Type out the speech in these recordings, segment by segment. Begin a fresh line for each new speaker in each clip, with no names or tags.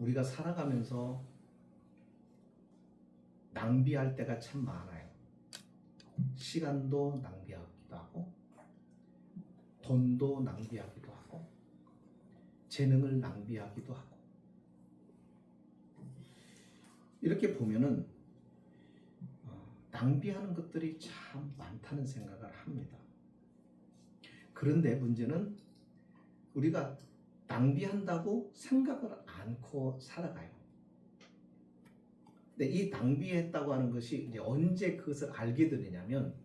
우리가 살아가면서 낭비할 때가 참 많아요. 시간도 낭비하기도 하고, 돈도 낭비하기도 하고, 재능을 낭비하기도 하고. 이렇게 보면은 낭비하는 것들이 참 많다는 생각을 합니다. 그런데 문제는 우리가 낭비한다고 생각을 않고 살아가요. 근데 이 낭비했다고 하는 것이 이제 언제 그것을 알게 되느냐면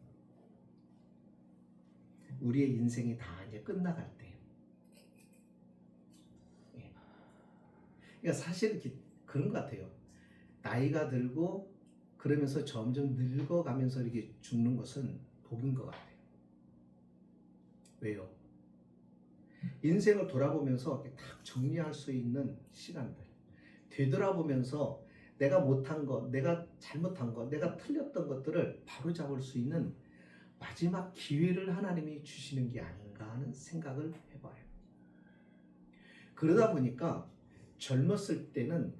우리의 인생이 다 이제 끝나갈 때. 그러니까 사실 그런 것 같아요. 나이가 들고 그러면서 점점 늙어가면서 이렇게 죽는 것은 복인 것 같아요. 왜요? 인생을 돌아보면서 딱 정리할 수 있는 시간들, 되돌아보면서 내가 못한 것, 내가 잘못한 것, 내가 틀렸던 것들을 바로잡을 수 있는 마지막 기회를 하나님이 주시는 게 아닌가 하는 생각을 해봐요. 그러다 보니까 젊었을 때는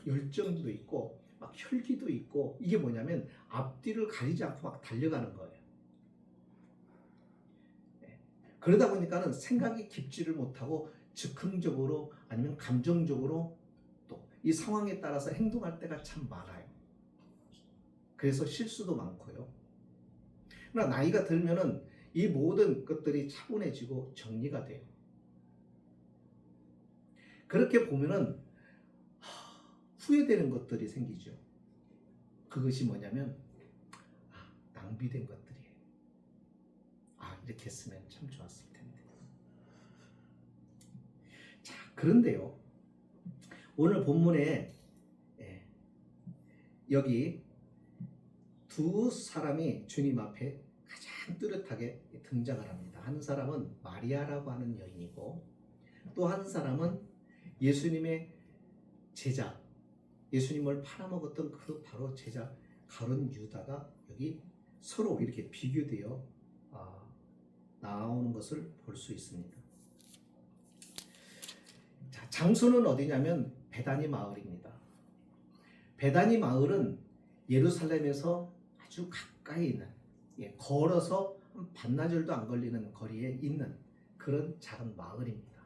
열정도 있고 막 혈기도 있고, 이게 뭐냐면 앞뒤를 가리지 않고 막 달려가는 거예요. 그러다 보니까는 생각이 깊지를 못하고 즉흥적으로 아니면 감정적으로 또 이 상황에 따라서 행동할 때가 참 많아요. 그래서 실수도 많고요. 그러나 나이가 들면은 이 모든 것들이 차분해지고 정리가 돼요. 그렇게 보면은 후회되는 것들이 생기죠. 그것이 뭐냐면 낭비된 것들이에요. 이렇게 했으면 참 좋았을 텐데. 자, 그런데요, 오늘 본문에 여기 두 사람이 주님 앞에 가장 뚜렷하게 등장을 합니다. 한 사람은 마리아라고 하는 여인이고, 또 한 사람은 예수님의 제자, 예수님을 팔아먹었던 그 바로 제자 가룟 유다가 여기 서로 이렇게 비교되어 나오는 것을 볼 수 있습니다. 자, 장소는 어디냐면 베다니 마을입니다. 베다니 마을은 예루살렘에서 아주 가까이 있는, 걸어서 반나절도 안 걸리는 거리에 있는 그런 작은 마을입니다.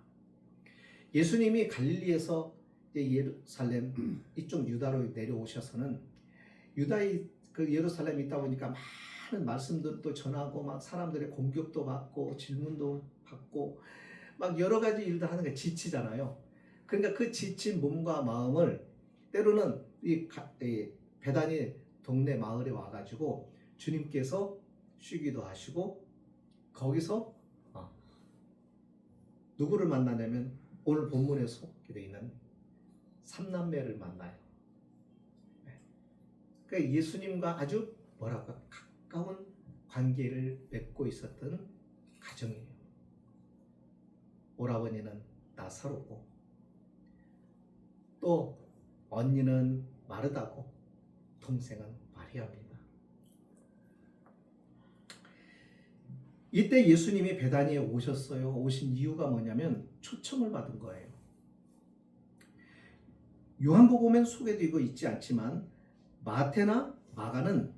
예수님이 갈릴리에서 예루살렘 이쪽 유다로 내려오셔서는 유다의 그 예루살렘에 있다 보니까 많은 말씀들도 전하고 막 사람들의 공격도 받고 질문도 받고 막 여러 가지 일들 하는 게 지치잖아요. 그러니까 그 지친 몸과 마음을 때로는 이 베다니 동네 마을에 와가지고 주님께서 쉬기도 하시고, 거기서 누구를 만나냐면 오늘 본문에 소개되어 있는 삼남매를 만나요. 그러니까 예수님과 아주 가까운 관계를 맺고 있었던 가정이에요. 오라버니는 나사로고, 또 언니는 마르다고, 동생은 마리아입니다. 이때 예수님이 베다니에 오셨어요. 오신 이유가 뭐냐면 초청을 받은 거예요. 요한복음엔 소개되고 있지 않지만 마태나 마가는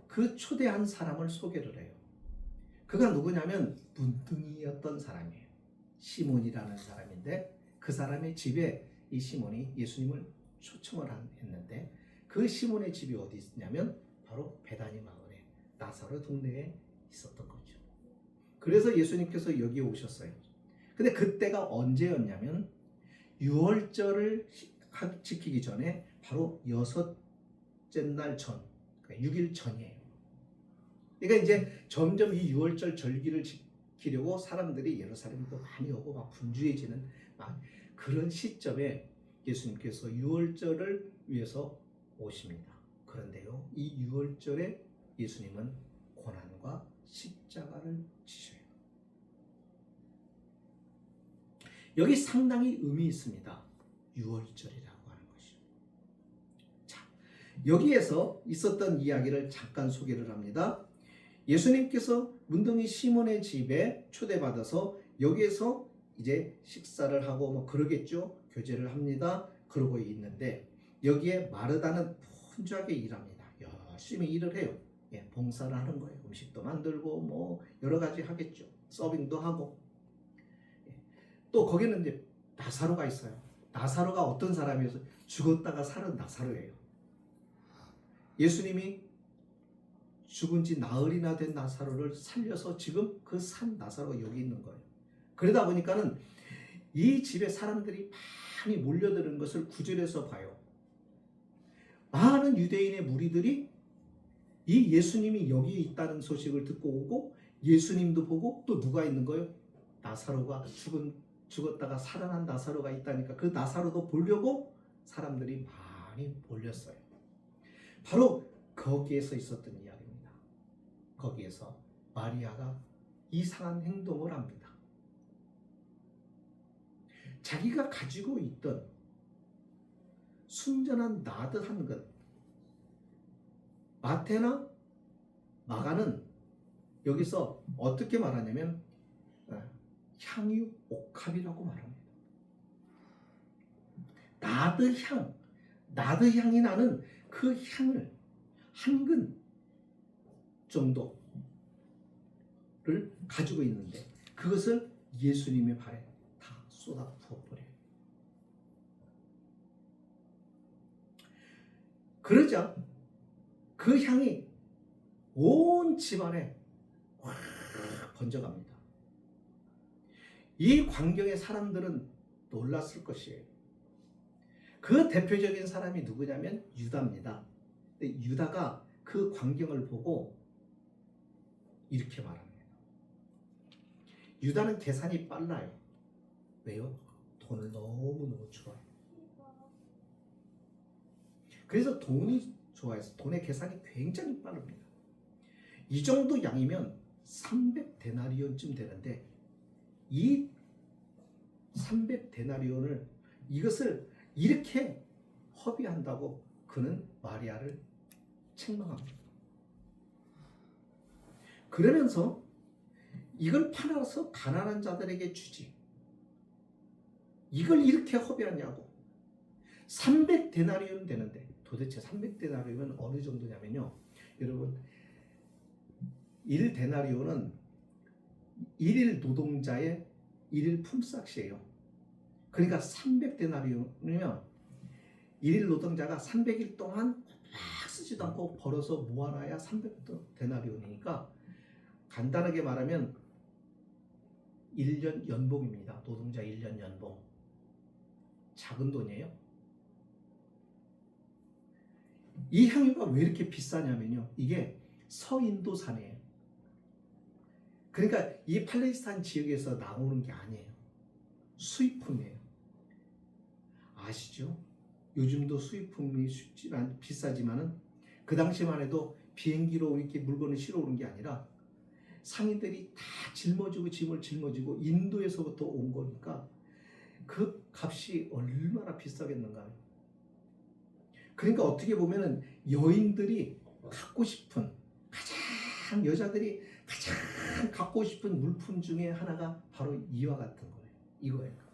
그 초대한 사람을 소개를 해요. 그가 누구냐면 문둥이였던 사람이에요. 시몬이라는 사람인데, 그 사람의 집에 이 시몬이 예수님을 초청을 했는데, 그 시몬의 집이 어디 있냐면 바로 베다니 마을에 나사로 동네에 있었던 거죠. 그래서 예수님께서 여기에 오셨어요. 근데 그때가 언제였냐면 유월절을 지키기 전에 바로 6째 날 전, 그러니까 6일 전이에요. 그러니까 이제 점점 이 유월절 절기를 지키려고 사람들이 예루살렘도 많이 오고 막 분주해지는 막 그런 시점에 예수님께서 유월절을 위해서 오십니다. 그런데요, 이 유월절에 예수님은 고난과 십자가를 지셔요. 여기 상당히 의미 있습니다. 유월절이라고 하는 것이요. 자, 여기에서 있었던 이야기를 잠깐 소개를 합니다. 예수님께서 문둥이 시몬의 집에 초대받아서 여기에서 이제 식사를 하고 뭐 그러겠죠. 교제를 합니다. 그러고 있는데 여기에 마르다는 분주하게 일합니다. 열심히 일을 해요. 예, 봉사를 하는 거예요. 음식도 만들고 뭐 여러 가지 하겠죠. 서빙도 하고. 예. 또 거기는 이제 나사로가 있어요. 나사로가 어떤 사람이어서 죽었다가 살은 나사로예요. 예수님이 죽은 지 나흘이나 된 나사로를 살려서 지금 그 산 나사로가 여기 있는 거예요. 그러다 보니까는 이 집에 사람들이 많이 몰려드는 것을 9절에서 봐요. 많은 유대인의 무리들이 이 예수님이 여기 있다는 소식을 듣고 오고 예수님도 보고 또 누가 있는 거예요? 나사로가 죽었다가 살아난 나사로가 있다니까 그 나사로도 보려고 사람들이 많이 몰렸어요. 바로 거기에서 있었던 이야기입니다. 거기에서 마리아가 이상한 행동을 합니다. 자기가 가지고 있던 순전한 나드한 것, 마태나 마가는 여기서 어떻게 말하냐면 향유 옥합이라고 말합니다. 나드향이 나는 그 향을 한 근 정도를 가지고 있는데 그것을 예수님의 발에 다 쏟아 부어버려요. 그러자 그 향이 온 집안에 확 번져갑니다. 이 광경에 사람들은 놀랐을 것이에요. 그 대표적인 사람이 누구냐면 유다입니다. 근데 유다가 그 광경을 보고 이렇게 말합니다. 유다는 계산이 빨라요. 왜요? 돈을 너무너무 좋아해요. 그래서 돈이 좋아해서 돈의 계산이 굉장히 빠릅니다. 이 정도 양이면 300데나리온쯤 되는데 이 300데나리온을 이것을 이렇게 허비한다고 그는 마리아를 책망합니다. 그러면서 이걸 팔아서 가난한 자들에게 주지. 이걸 이렇게 허비하냐고. 300데나리온 되는데 도대체 300데나리온은 어느 정도냐면요. 여러분 1데나리온은 1일 노동자의 1일 품삯이에요. 그러니까 300데나리온이면 1일 노동자가 300일 동안 막 쓰지도 않고 벌어서 모아놔야 300데나리온이니까 간단하게 말하면 1년 연봉입니다. 노동자 1년 연봉. 작은 돈이에요. 이 향유가 왜 이렇게 비싸냐면요. 이게 서인도산이에요. 그러니까 이 팔레스타인 지역에서 나오는 게 아니에요. 수입품이에요. 아시죠? 요즘도 수입품이 비싸지만은 그 당시만 해도 비행기로 이렇게 물건을 실어 오는 게 아니라 상인들이 다 짊어지고 짐을 짊어지고 인도에서부터 온 거니까 그 값이 얼마나 비싸겠는가. 그러니까 어떻게 보면은 여인들이 갖고 싶은 여자들이 가장 갖고 싶은 물품 중에 하나가 바로 이와 같은 거예요. 이거예요.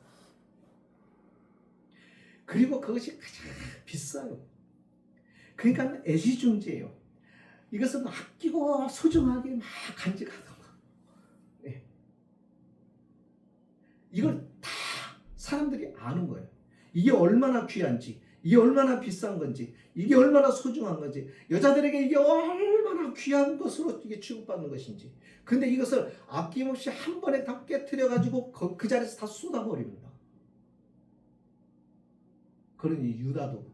그리고 그것이 가장 비싸요. 그러니까 애지중지예요. 이것은 아끼고 소중하게 막 간직하던 거. 네. 이걸 다 사람들이 아는 거예요. 이게 얼마나 귀한지, 이게 얼마나 비싼 건지, 이게 얼마나 소중한 건지, 여자들에게 이게 얼마나 귀한 것으로 이게 취급받는 것인지. 근데 이것을 아낌없이 한 번에 다 깨트려가지고 그 자리에서 다 쏟아버립니다. 그러니 유다도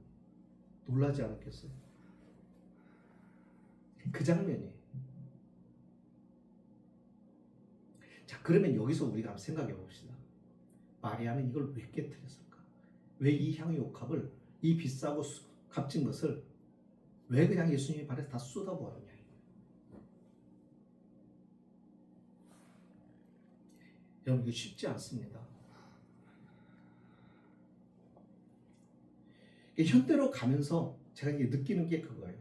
놀라지 않았겠어요? 그 장면이에요. 자, 그러면 여기서 우리가 한번 생각해 봅시다. 마리아는 이걸 왜 깨트렸을까? 왜 이 향유 옥합을, 이 비싸고 값진 것을 왜 그냥 예수님의 발에 다 쏟아부었냐? 여러분, 이거 쉽지 않습니다. 현대로 가면서 제가 이게 느끼는 게 그거예요.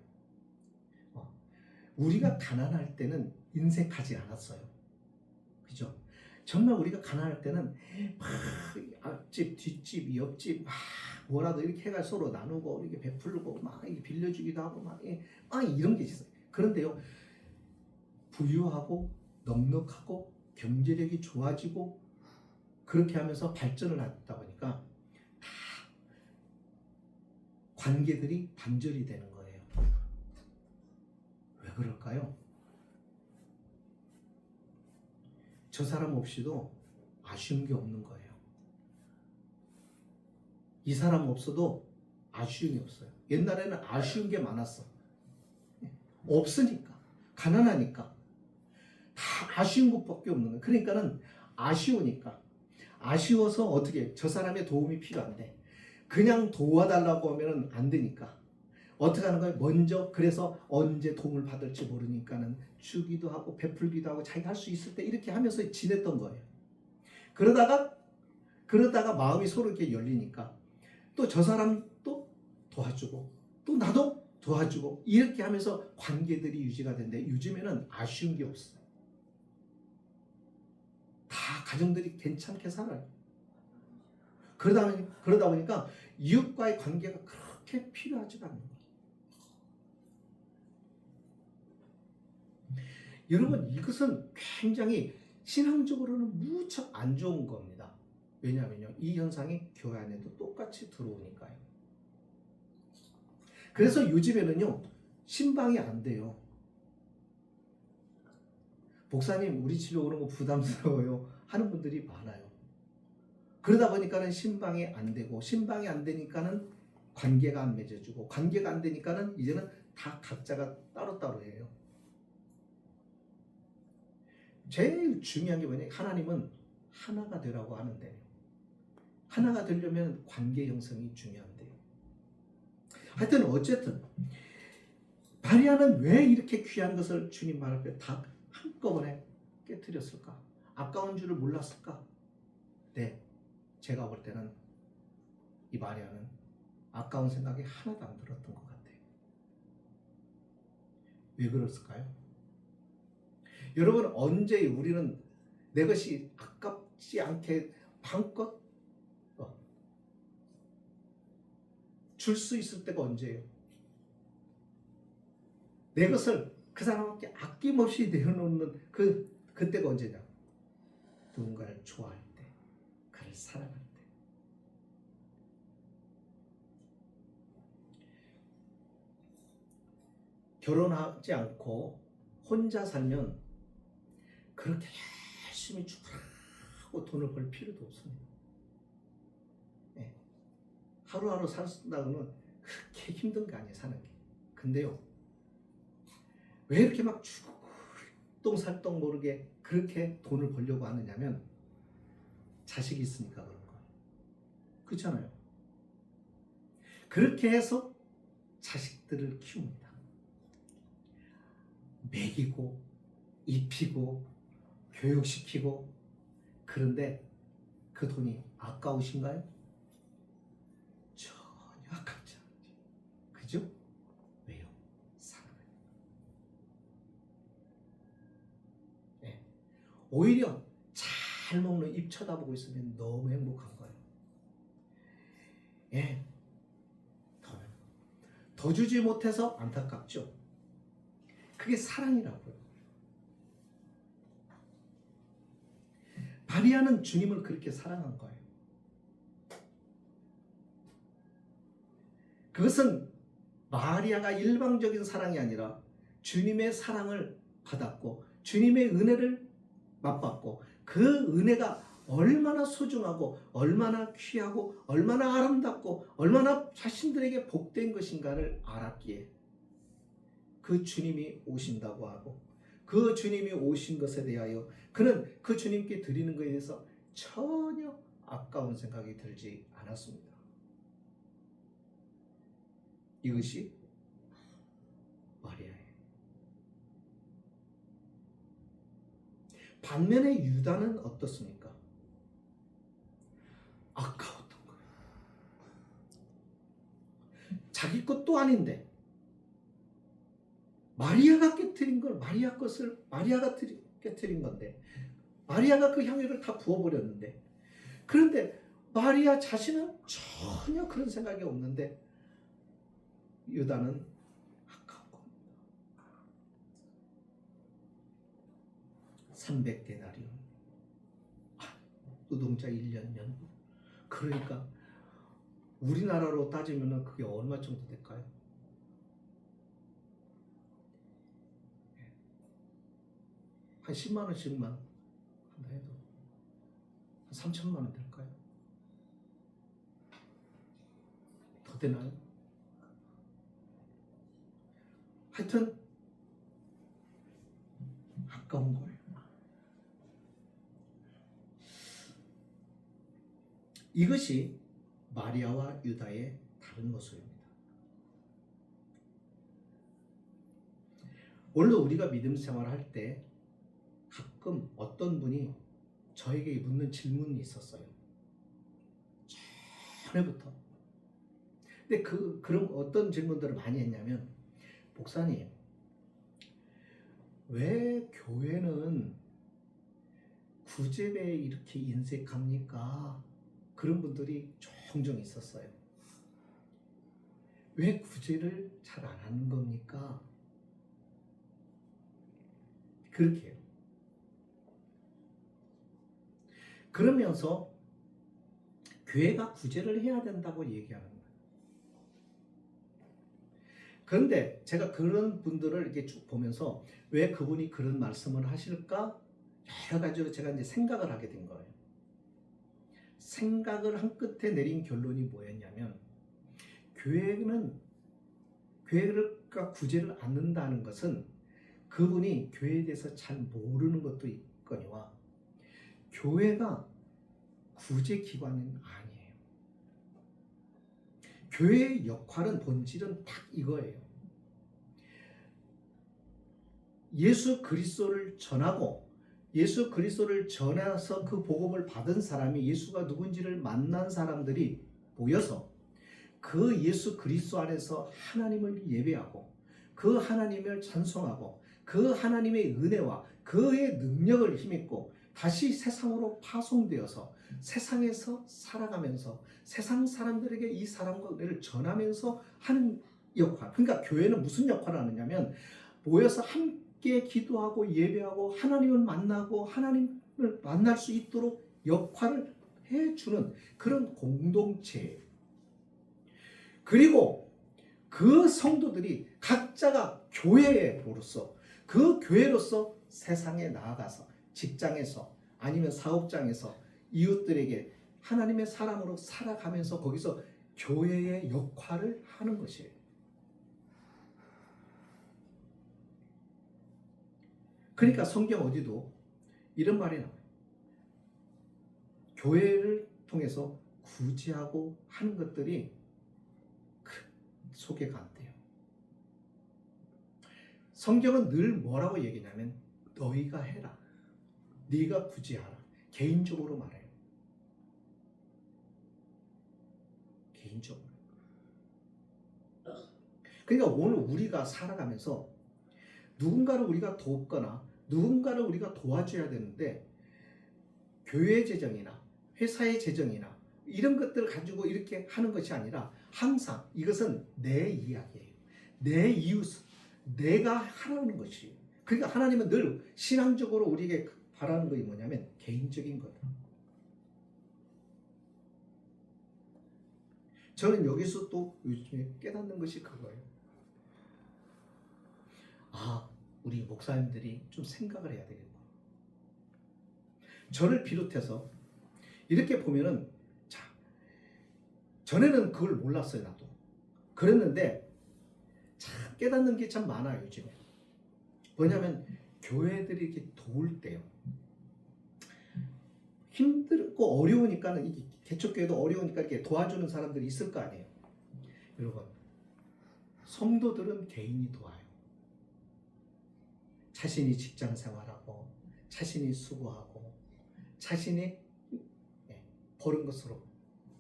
우리가 가난할 때는 인색하지 않았어요. 그죠? 정말 우리가 가난할 때는 막 앞집, 뒷집, 옆집 막 뭐라도 이렇게 해가 서로 나누고 이렇게 베풀고 막 이렇게 빌려주기도 하고 막 이런 게 있어요. 그런데요, 부유하고 넉넉하고 경제력이 좋아지고 그렇게 하면서 발전을 하다 보니까 다 관계들이 단절이 되는 거예요. 왜 그럴까요? 저 사람 없이도 아쉬운 게 없는 거예요. 이 사람 없어도 아쉬운 게 없어요. 옛날에는 아쉬운 게 많았어. 없으니까. 가난하니까. 다 아쉬운 것밖에 없는 거예요. 그러니까는 아쉬우니까. 아쉬워서 어떻게, 저 사람의 도움이 필요한데 그냥 도와달라고 하면 안 되니까 어떻게 하는 거예요? 먼저, 그래서 언제 도움을 받을지 모르니까는 주기도 하고 베풀기도 하고 자기가 할 수 있을 때 이렇게 하면서 지냈던 거예요. 그러다가 마음이 서로 이렇게 열리니까 또 저 사람도 도와주고 또 나도 도와주고 이렇게 하면서 관계들이 유지가 되는데 요즘에는 아쉬운 게 없어요. 다 가정들이 괜찮게 살아요. 그러다 보니까 이웃과의 관계가 그렇게 필요하지가 않는 거예요. 여러분, 이것은 굉장히 신앙적으로는 무척 안 좋은 겁니다. 왜냐하면요, 이 현상이 교회 안에도 똑같이 들어오니까요. 그래서 요즘에는요, 신방이 안 돼요. 목사님, 우리 집에 오는 거 부담스러워요 하는 분들이 많아요. 그러다 보니까는 신방이 안 되고, 신방이 안 되니까는 관계가 안 맺어지고, 관계가 안 되니까는 이제는 다 각자가 따로따로 해요. 제일 중요한 게 뭐냐, 하나님은 하나가 되라고 하는데 하나가 되려면 관계 형성이 중요한데요. 하여튼 어쨌든 마리아는 왜 이렇게 귀한 것을 주님 말 앞에 다 한꺼번에 깨뜨렸을까? 아까운 줄을 몰랐을까? 네, 제가 볼 때는 이 마리아는 아까운 생각이 하나도 안 들었던 것 같아요. 왜 그랬을까요? 여러분, 언제 우리는 내 것이 아깝지 않게 마음껏 줄 수 있을 때가 언제예요? 내 것을 그 사람한테 아낌없이 내어놓는 그때가 언제냐? 누군가를 좋아할 때, 그를 사랑할 때. 결혼하지 않고 혼자 살면 그렇게 열심히 죽으라고 돈을 벌 필요도 없습니다. 네. 하루하루 산다고는 그렇게 힘든 거 아니에요, 사는 게. 근데요, 왜 이렇게 막 죽동살동 모르게 그렇게 돈을 벌려고 하느냐면 자식이 있으니까 그런 거예요. 그렇잖아요. 그렇게 해서 자식들을 키웁니다. 먹이고 입히고 교육시키고. 그런데 그 돈이 아까우신가요? 전혀 아깝지 않죠. 그죠? 왜요? 사랑을. 네. 오히려 잘 먹는 입 쳐다보고 있으면 너무 행복한 거예요. 예. 더 주지 못해서 안타깝죠. 그게 사랑이라고요. 마리아는 주님을 그렇게 사랑한 거예요. 그것은 마리아가 일방적인 사랑이 아니라 주님의 사랑을 받았고 주님의 은혜를 맛봤고 그 은혜가 얼마나 소중하고 얼마나 귀하고 얼마나 아름답고 얼마나 자신들에게 복된 것인가를 알았기에 그 주님이 오신다고 하고 그 주님이 오신 것에 대하여 그는 그 주님께 드리는 것에 대해서 전혀 아까운 생각이 들지 않았습니다. 이것이 마리아예요. 반면에 유다는 어떻습니까? 아까웠던 거예요. 자기 것도 아닌데 마리아가 깨트린 걸 마리아가 깨트린 건데 마리아가 그 향유를 다 부어버렸는데, 그런데 마리아 자신은 전혀 그런 생각이 없는데 유다는 아까운 겁니다. 300데나리온, 노동자 1년 연봉. 그러니까 우리나라로 따지면 그게 얼마 정도 될까요? 한 10만 원씩만 한다 해도 한 3천만 원 될까요? 더 되나요? 하여튼 아까운 거예요. 이것이 마리아와 유다의 다른 모습입니다. 오늘 우리가 믿음 생활할 때 가끔 어떤 분이 저에게 묻는 질문이 있었어요. 전에부터. 근데 그런 어떤 질문들을 많이 했냐면, 목사님, 왜 교회는 구제에 이렇게 인색합니까? 그런 분들이 종종 있었어요. 왜 구제를 잘 안 하는 겁니까? 그렇게 해요. 그러면서 교회가 구제를 해야 된다고 얘기하는 거예요. 그런데 제가 그런 분들을 이렇게 쭉 보면서 왜 그분이 그런 말씀을 하실까? 여러 가지로 제가 이제 생각을 하게 된 거예요. 생각을 한 끝에 내린 결론이 뭐였냐면, 교회가 구제를 않는다는 것은 그분이 교회에 대해서 잘 모르는 것도 있거니와 교회가 구제 기관은 아니에요. 교회의 역할은, 본질은 딱 이거예요. 예수 그리스도를 전하고, 예수 그리스도를 전해서 그 복음을 받은 사람이, 예수가 누군지를 만난 사람들이 모여서 그 예수 그리스도 안에서 하나님을 예배하고, 그 하나님을 찬송하고, 그 하나님의 은혜와 그의 능력을 힘입고 다시 세상으로 파송되어서 세상에서 살아가면서 세상 사람들에게 이 사람과 은혜를 전하면서 하는 역할. 그러니까 교회는 무슨 역할을 하느냐면, 모여서 함께 기도하고 예배하고 하나님을 만나고 하나님을 만날 수 있도록 역할을 해주는 그런 공동체예요. 그리고 그 성도들이 각자가 교회로서, 그 교회로서 세상에 나아가서, 직장에서 아니면 사업장에서 이웃들에게 하나님의 사람으로 살아가면서 거기서 교회의 역할을 하는 것이에요. 그러니까 성경 어디도 이런 말이 나와요. 교회를 통해서 구제하고 하는 것들이 소개가 안 돼요. 성경은 늘 뭐라고 얘기냐면, 너희가 해라, 네가 구제하라. 개인적으로 말해요. 개인적으로. 그러니까 오늘 우리가 살아가면서 누군가를 우리가 돕거나 누군가를 우리가 도와줘야 되는데, 교회 재정이나 회사의 재정이나 이런 것들을 가지고 이렇게 하는 것이 아니라, 항상 이것은 내 이야기예요. 내 이웃, 내가 하라는 것이에요. 그러니까 하나님은 늘 신앙적으로 우리에게 바라는 것이 뭐냐면 개인적인 거다. 저는 여기서 또 요즘에 깨닫는 것이 그거예요. 우리 목사님들이 좀 생각을 해야 되겠구나. 저를 비롯해서 이렇게 보면은, 전에는 그걸 몰랐어요, 나도. 그랬는데 참 깨닫는 게 참 많아요, 요즘에. 뭐냐면, 교회들이 이렇게 도울 때요, 힘들고 어려우니까, 이게 개척교회도 어려우니까 이렇게 도와주는 사람들이 있을 거 아니에요. 여러분, 성도들은 개인이 도와요. 자신이 직장 생활하고, 자신이 수고하고, 자신이 버는 것으로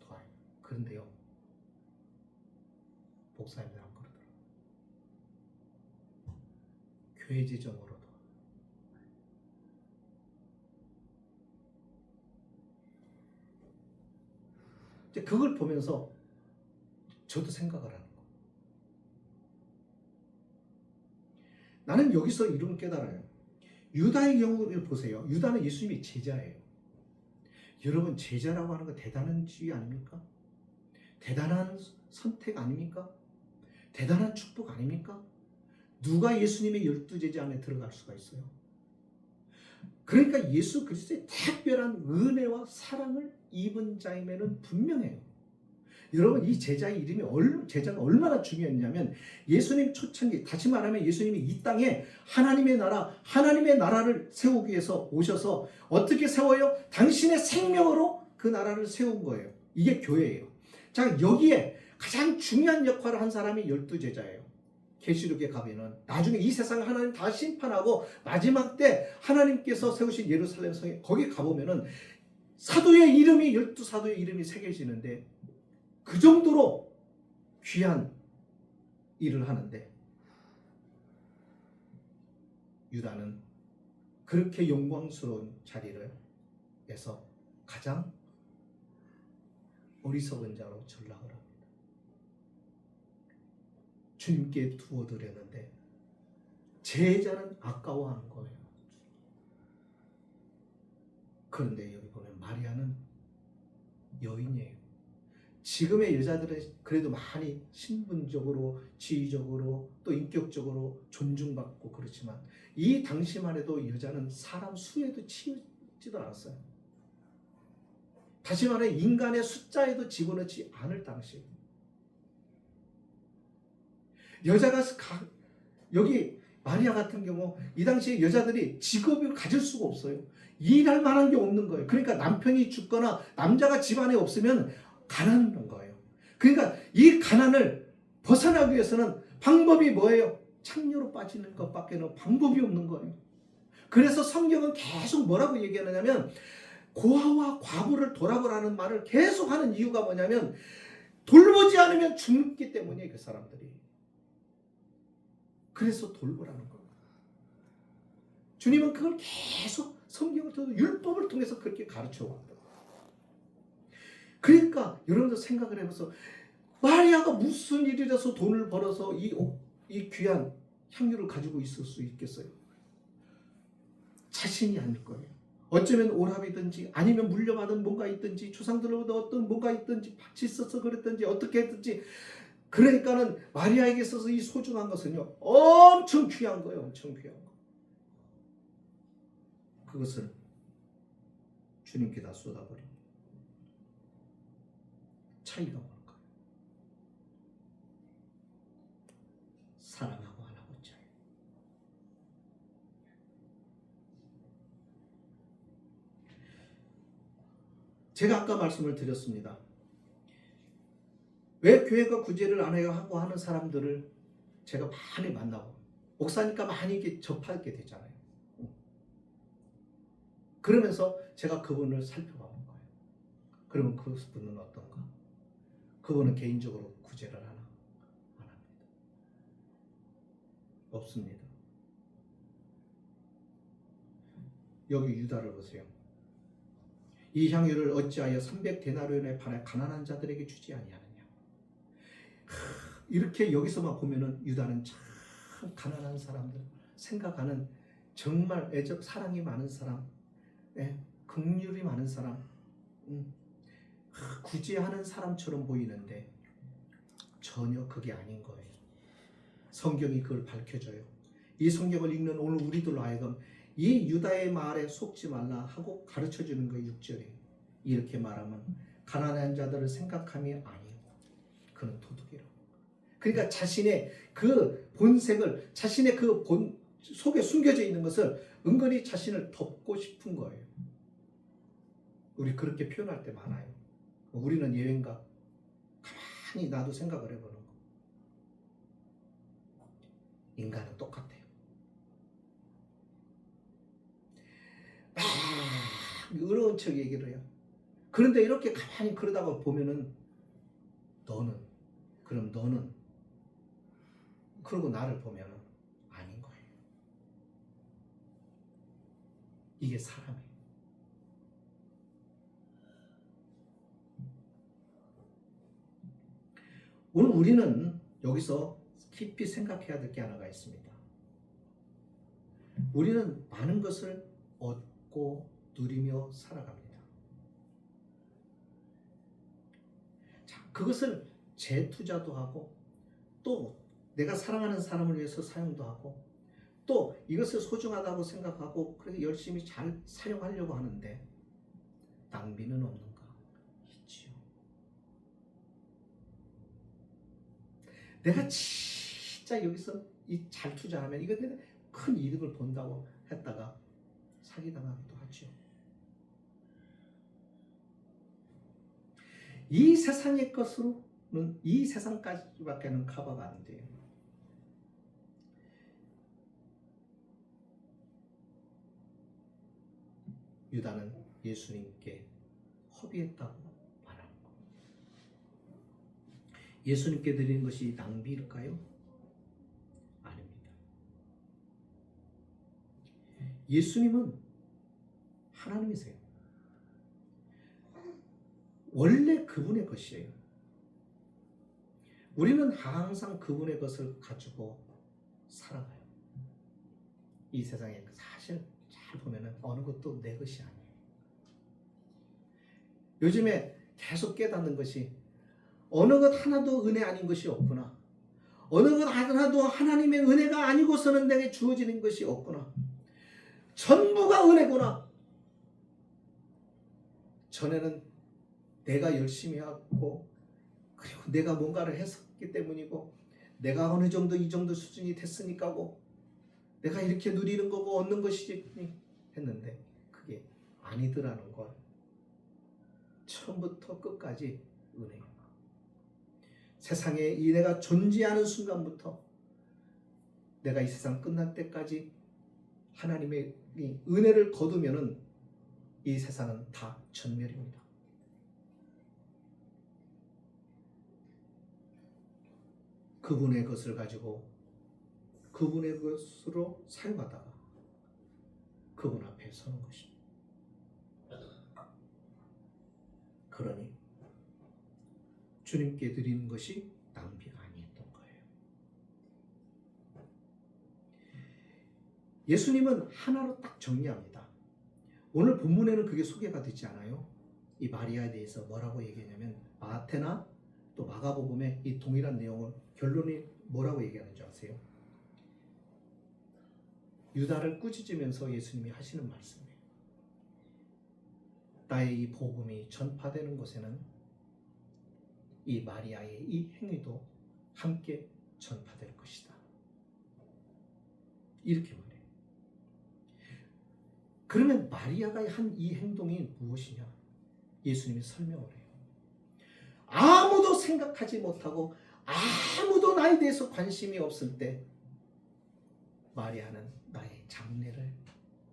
도와요. 그런데요, 목사님들 안 그러더라고요. 교회 재정으로 도와요. 이제 그걸 보면서 저도 생각을 하는 거예요. 나는 여기서 이런 걸 깨달아요. 유다의 경우를 보세요. 유다는 예수님의 제자예요. 여러분, 제자라고 하는 거 대단한 지위 아닙니까? 대단한 선택 아닙니까? 대단한 축복 아닙니까? 누가 예수님의 12제자 안에 들어갈 수가 있어요? 그러니까 예수 그리스도의 특별한 은혜와 사랑을 입은 자임에는 분명해요. 여러분, 이 제자의 이름이 제자가 얼마나 중요했냐면, 예수님 초창기, 다시 말하면 예수님이 이 땅에 하나님의 나라를 세우기 위해서 오셔서 어떻게 세워요? 당신의 생명으로 그 나라를 세운 거예요. 이게 교회예요. 자, 여기에 가장 중요한 역할을 한 사람이 12제자예요. 계시록에 가면은 나중에 이 세상을 하나님 다 심판하고 마지막 때 하나님께서 세우신 예루살렘 성에 거기 가보면은 사도의 이름이 12사도의 이름이 새겨지는데, 그 정도로 귀한 일을 하는데, 유다는 그렇게 영광스러운 자리를 해서 가장 어리석은 자로 전락을 합니다. 주님께 두어드렸는데 제자는 아까워하는 거예요. 그런데 여기 보면 마리아는 여인이에요. 지금의 여자들은 그래도 많이 신분적으로, 지위적으로, 또 인격적으로 존중받고 그렇지만, 이 당시만 해도 여자는 사람 수에도 치우지도 않았어요. 다시 말해 인간의 숫자에도 집어넣지 않을 당시, 여자가 여기 마리아 같은 경우 이 당시에 여자들이 직업을 가질 수가 없어요. 일할 만한 게 없는 거예요. 그러니까 남편이 죽거나 남자가 집안에 없으면 가난한 거예요. 그러니까 이 가난을 벗어나기 위해서는 방법이 뭐예요? 창녀로 빠지는 것밖에는 방법이 없는 거예요. 그래서 성경은 계속 뭐라고 얘기하느냐면, 고아와 과부를 돌아보라는 말을 계속 하는 이유가 뭐냐면, 돌보지 않으면 죽기 때문이에요, 그 사람들이. 그래서 돌보라는 거예요. 주님은 그걸 계속 성경을 통해서, 율법을 통해서 그렇게 가르쳐 왔다. 그러니까 여러분들 생각을 해보세요. 마리아가 무슨 일이라서 돈을 벌어서 이 귀한 향유를 가지고 있을 수 있겠어요? 자신이 아닐 거예요. 어쩌면 오랍이든지 아니면 물려받은 뭔가 있든지 조상들로부터 어떤 뭔가 있든지 밭이 있어서 그랬든지 어떻게 했든지, 그러니까는 마리아에게 있어서 이 소중한 것은요, 엄청 귀한 거예요. 엄청 귀한 거. 그것을 주님께 다 쏟아버립니다. 차이가 뭘까요? 사랑하고 안 하고 차이. 제가 아까 말씀을 드렸습니다. 왜 교회가 구제를 안 해요 하고 하는 사람들을 제가 많이 만나고, 목사니까 많이 이렇게 접하게 되잖아요. 그러면서 제가 그분을 살펴보는 거예요. 그러면 그분은 어떤가? 그분은 개인적으로 구제를 하나? 안 합니다. 없습니다. 여기 유다를 보세요. 이 향유를 어찌하여 300데나리온에 팔아 가난한 자들에게 주지 아니하느냐. 이렇게 여기서만 보면은 유다는 참 가난한 사람들 생각하는, 정말 애적 사랑이 많은 사람, 긍휼이 많은 사람, 구제하는 사람처럼 보이는데 전혀 그게 아닌 거예요. 성경이 그걸 밝혀줘요. 이 성경을 읽는 오늘 우리들로 하여금 이 유다의 말에 속지 말라 하고 가르쳐주는 거예요. 6절에 이렇게 말하면 가난한 자들을 생각함이 아니고 그는 도둑이라고. 그러니까 자신의 그 본색을, 자신의 그 본 속에 숨겨져 있는 것을 은근히 자신을 덮고 싶은 거예요. 우리 그렇게 표현할 때 많아요. 우리는 예외인가? 가만히 나도 생각을 해보는 거. 인간은 똑같아요. 막 어려운 척 얘기를 해요. 그런데 이렇게 가만히 그러다가 보면은 그럼 너는 그러고 나를 보면은 아닌 거예요. 이게 사람이에요. 오늘 우리는 여기서 깊이 생각해야 될 게 하나가 있습니다. 우리는 많은 것을 얻고 누리며 살아갑니다. 자, 그것을 재투자도 하고 또 내가 사랑하는 사람을 위해서 사용도 하고 또 이것을 소중하다고 생각하고 그렇게 열심히 잘 사용하려고 하는데 낭비는 없는가? 있지요. 내가 진짜 여기서 잘 투자하면 이거 내가 큰 이득을 본다고 했다가 사기당하기도 하죠. 이 세상의 것으로는 이 세상까지밖에는 커버가 안 돼요. 유다는 예수님께 허비했다고 말하는 겁니다. 예수님께 드리는 것이 낭비일까요? 아닙니다. 예수님은 하나님이세요. 원래 그분의 것이에요. 우리는 항상 그분의 것을 가지고 살아가요. 이 세상에 사실 잘 보면은 어느 것도 내 것이 아니에요. 요즘에 계속 깨닫는 것이 어느 것 하나도 은혜 아닌 것이 없구나. 어느 것 하나도 하나님의 은혜가 아니고서는 내게 주어지는 것이 없구나. 전부가 은혜구나. 전에는 내가 열심히 하고 그리고 내가 뭔가를 했었기 때문이고 내가 어느 정도 이 정도 수준이 됐으니까고 내가 이렇게 누리는 거고 얻는 것이지 했는데 그게 아니더라는 걸 처음부터 끝까지 은혜예요. 세상에 이 내가 존재하는 순간부터 내가 이 세상 끝날 때까지 하나님의 은혜를 거두면은 이 세상은 다 전멸입니다. 그분의 것을 가지고 그분의 것으로 사용하다가 그분 앞에 서는 것입니다. 그러니 주님께 드리는 것이 낭비가 아니었던 거예요. 예수님은 하나로 딱 정리합니다. 오늘 본문에는 그게 소개가 되지 않아요. 이 마리아에 대해서 뭐라고 얘기하냐면 마태나 또 마가복음에 이 동일한 내용을 결론이 뭐라고 얘기하는지 아세요? 유다를 꾸짖으면서 예수님이 하시는 말씀이에요. 나의 이 복음이 전파되는 곳에는 이 마리아의 이 행위도 함께 전파될 것이다. 이렇게 말해요. 그러면 마리아가 한 이 행동이 무엇이냐? 예수님이 설명을 해요. 아무도 생각하지 못하고 아무도 나에 대해서 관심이 없을 때 마리아는 나의 장례를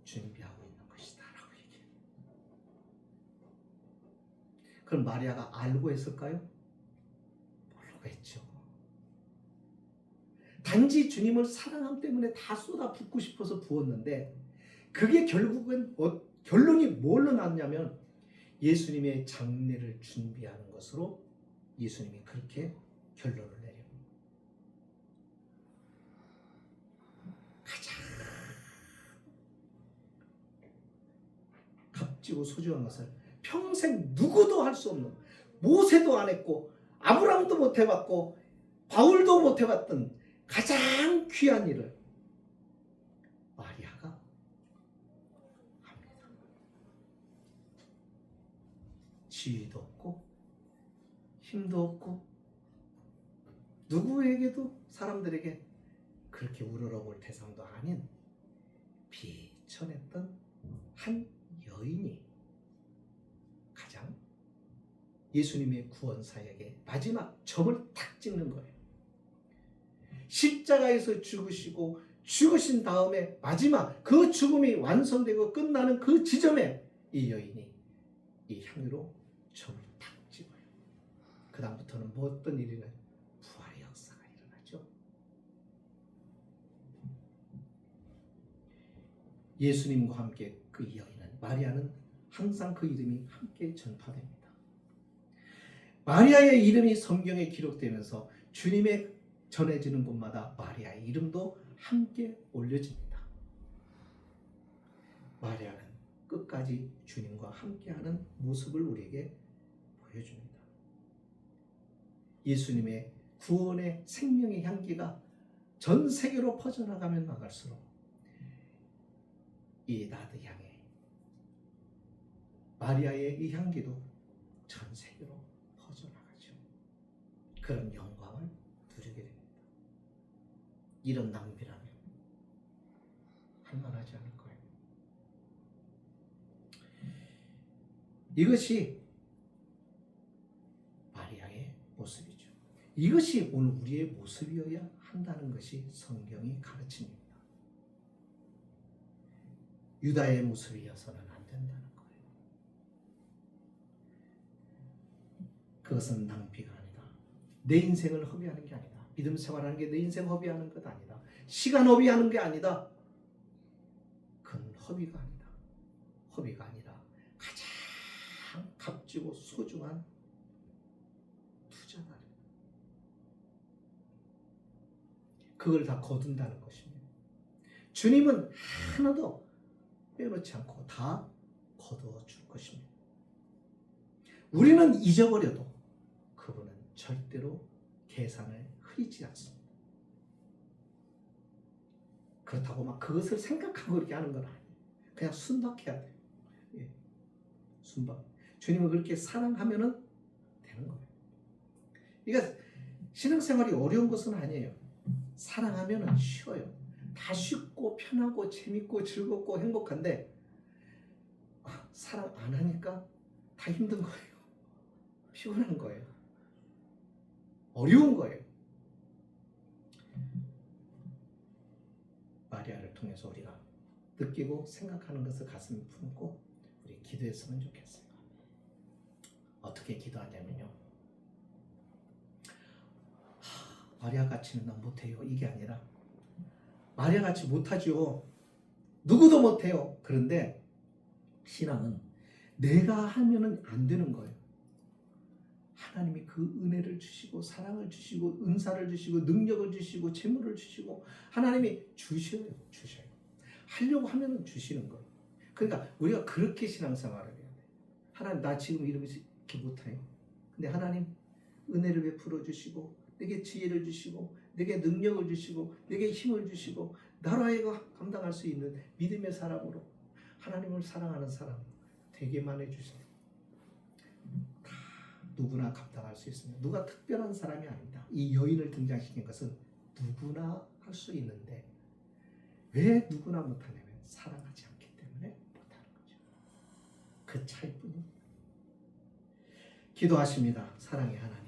준비하고 있는 것이다 라고 얘기해요. 그럼 마리아가 알고 했을까요? 모르고 했죠. 단지 주님을 사랑함 때문에 다 쏟아붓고 싶어서 부었는데 그게 결국은 결론이 뭘로 났냐면 예수님의 장례를 준비하는 것으로 예수님이 그렇게 결론을 내려요. 가장 값지고 소중한 것을 평생 누구도 할 수 없는, 모세도 안 했고 아브라함도 못 해봤고 바울도 못 해봤던 가장 귀한 일을 마리아가 합니다. 지위도 없고 힘도 없고 누구에게도 사람들에게 그렇게 우러러볼 대상도 아닌 비천했던 한 여인이 가장 예수님의 구원 사역의 마지막 점을 탁 찍는 거예요. 십자가에서 죽으시고 죽으신 다음에 마지막 그 죽음이 완성되고 끝나는 그 지점에 이 여인이 이 향유로 점을 탁 찍어요. 그 다음부터는 뭐 어떤 일이나 부활의 역사가 일어나죠. 예수님과 함께 그 여인은 마리아는 항상 그 이름이 함께 전파됩니다. 마리아의 이름이 성경에 기록되면서 주님의 전해지는 곳마다 마리아의 이름도 함께 올려집니다. 마리아는 끝까지 주님과 함께하는 모습을 우리에게 보여줍니다. 예수님의 구원의 생명의 향기가 전 세계로 퍼져나가면 나갈수록 이 나드 향에 마리아의 이 향기도 전 세계로 퍼져나가죠. 그런 영광을 누리게 됩니다. 이런 낭비라면 할만하지 않을 거예요. 이것이 마리아의 모습이죠. 이것이 오늘 우리의 모습이어야 한다는 것이 성경이 가르칩니다. 유다의 모습이어서는 안 된다는 거예요. 그것은 낭비가 아니다. 내 인생을 허비하는 게 아니다. 믿음 생활하는 게 내 인생 허비하는 것 아니다. 시간 허비하는 게 아니다. 그건 허비가 아니다. 허비가 아니라 가장 값지고 소중한 투자다. 그걸 다 거둔다는 것입니다. 주님은 하나도 빼놓지 않고 다 거두어 줄 것입니다. 우리는 잊어버려도 그분은 절대로 계산을 흐리지 않습니다. 그렇다고 막 그것을 생각하고 이렇게 하는 건 아니에요. 그냥 순박해야 돼요. 예. 순박. 주님을 그렇게 사랑하면은 되는 거예요. 그러니까 신앙생활이 어려운 것은 아니에요. 사랑하면은 쉬워요. 다 쉽고 편하고 재밌고 즐겁고 행복한데 사랑 안 하니까 다 힘든 거예요. 피곤한 거예요. 어려운 거예요. 마리아를 통해서 우리가 느끼고 생각하는 것을 가슴에 품고 우리 기도했으면 좋겠어요. 어떻게 기도하냐면요. 마리아 같이는 난 못해요. 이게 아니라 마리아 같이 못하죠. 누구도 못해요. 그런데 신앙은 내가 하면은 안 되는 거예요. 하나님이 그 은혜를 주시고 사랑을 주시고 은사를 주시고 능력을 주시고 재물을 주시고 하나님이 주셔요. 하려고 하면은 주시는 거예요. 그러니까 우리가 그렇게 신앙생활을 해야 돼요. 하나님 나 지금 이렇게 못해요. 근데 하나님 은혜를 베풀어 주시고 내게 지혜를 주시고 내게 능력을 주시고 내게 힘을 주시고 나라에가 감당할 수 있는 믿음의 사람으로 하나님을 사랑하는 사람 되게만 해주세요. 다 누구나 감당할 수 있습니다. 누가 특별한 사람이 아닙니다. 이 여인을 등장시킨 것은 누구나 할 수 있는데 왜 누구나 못하냐면 사랑하지 않기 때문에 못하는 거죠. 그 차이뿐입니다. 기도하십니다. 사랑의 하나님.